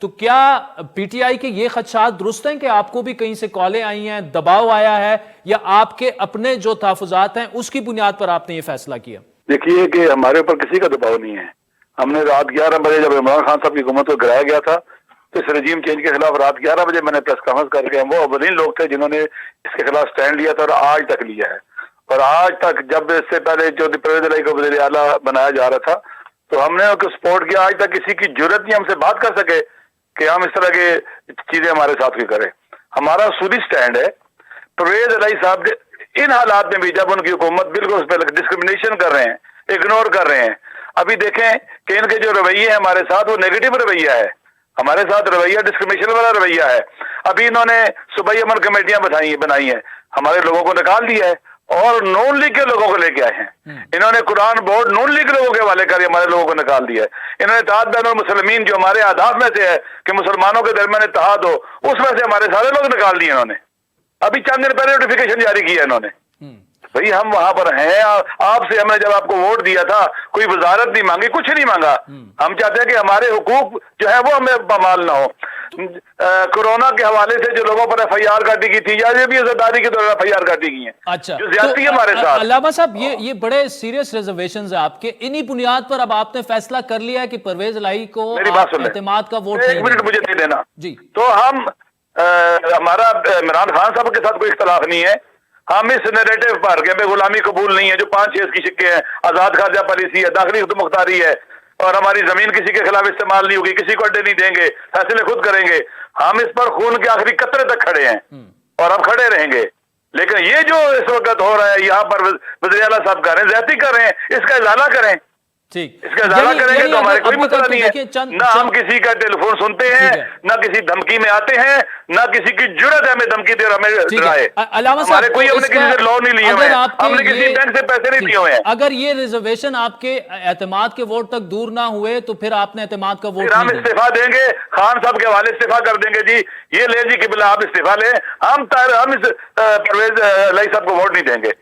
تو کیا P T I کے یہ خدشات درست ہیں کہ آپ کو بھی کہیں سے کالیں آئی ہیں، دباؤ آیا ہے، یا آپ کے اپنے جو تحفظات ہیں اس کی بنیاد پر آپ نے یہ فیصلہ کیا؟ دیکھیے کہ ہمارے اوپر کسی کا دباؤ نہیں ہے. ہم نے رات 11 بجے جب عمران خان صاحب کی حکومت کو گرایا گیا تھا تو اس رجیم چینج کے خلاف رات 11 بجے میں نے پریس کانفرنس کر کے وہ اولین لوگ تھے جنہوں نے اس کے خلاف سٹینڈ لیا تھا اور آج تک لیا ہے. اور آج تک جب اس سے پہلے جو پرویز الہی کو وزیر اعلیٰ بنایا جا رہا تھا تو ہم نے ان کو سپورٹ کیا. آج تک کسی کی جرت نہیں ہم سے بات کر سکے کہ ہم اس طرح کی چیزیں ہمارے ساتھ بھی کریں. ہمارا اصولی سٹینڈ ہے. پرویز الہی صاحب ان حالات میں بھی جب ان کی حکومت بالکل اس پہ ڈسکرمنیشن کر رہے ہیں، اگنور کر رہے ہیں. ابھی دیکھیں کہ ان کے جو رویے ہیں ہمارے ساتھ وہ نیگیٹو رویہ ہے. ہمارے ساتھ رویہ ڈسکرمنیشن والا رویہ ہے. ابھی انہوں نے صوبائی امن کمیٹیاں بنائی ہیں، ہمارے لوگوں کو نکال دیا ہے اور نون لیگ کے لوگوں کو لے کے آئے ہیں. انہوں نے قرآن بورڈ نون لیگ لوگوں کے حوالے کر ہمارے لوگوں کو نکال دیا ہے. انہوں نے اتحاد بین المسلمین جو ہمارے اہداف میں سے ہے کہ مسلمانوں کے درمیان اتحاد ہو، اس میں سے ہمارے سارے لوگ نکال دیے انہوں نے. ابھی چند دن پہلے نوٹیفیکیشن جاری کیا انہوں نے. بھئی ہم وہاں پر ہیں. آپ سے ہم نے جب آپ کو ووٹ دیا تھا کوئی وزارت نہیں مانگی، کچھ نہیں مانگا. ہم چاہتے ہیں کہ ہمارے حقوق جو ہے وہ ہمیں پامال نہ ہو. کورونا کے حوالے سے جو لوگوں پر ایف آئی آر کاٹی گئی تھی یا یہ بھی عزتداری کے دوران ایف آئی آر کاٹی گئی ہیں، اچھا، جو زیادتی ہمارے ساتھ. علامہ صاحب یہ بڑے سیریس ریزرویشنز ہیں آپ کے. انہی بنیاد پر اب آپ نے فیصلہ کر لیا ہے کہ پرویز الہی کو اعتماد کا ووٹ ایک منٹ مجھے نہیں دینا. جی تو ہم ہمارا عمران خان صاحب کے ساتھ کوئی اختلاف نہیں ہے. ہم اس نیریٹو پر کہ ہمیں غلامی قبول نہیں ہے جو 5-6 کی شکیں ہیں، آزاد خارجہ پالیسی ہے، داخلی خود مختاری ہے اور ہماری زمین کسی کے خلاف استعمال نہیں ہوگی، کسی کو اڈے نہیں دیں گے، فیصلے خود کریں گے. ہم اس پر خون کے آخری قطرے تک کھڑے ہیں اور ہم کھڑے رہیں گے. لیکن یہ جو اس وقت ہو رہا ہے یہاں پر وزیر اعلیٰ صاحب کر رہے ہیں، زیادتی کر رہے ہیں، اس کا ازالہ کریں. اس کا ازالہ کریں گے تو ہمارے کوئی مسئلہ نہیں ہے. نہ ہم کسی کا ٹیلی فون سنتے ہیں، نہ کسی دھمکی میں آتے ہیں، نہ کسی کی جرت ہے ہمیں دھمکی دے اور ہمیں ڈرائے. ہمارے کوئی ہم نے کسی سے لو نہیں لیے ہوئے ہیں، ہم نے کسی بینک سے پیسے نہیں دیے ہوئے ہیں. اگر یہ ریزرویشن آپ کے اعتماد کے ووٹ تک دور نہ ہوئے تو پھر آپ نے اعتماد کا ووٹ ہم استعفیٰ دیں گے، خان صاحب کے حوالے استعفیٰ کر دیں گے. جی یہ لے جی قبلہ آپ استعفیٰ لیں، ہم اس پرویز الہی صاحب کو ووٹ نہیں دیں گے.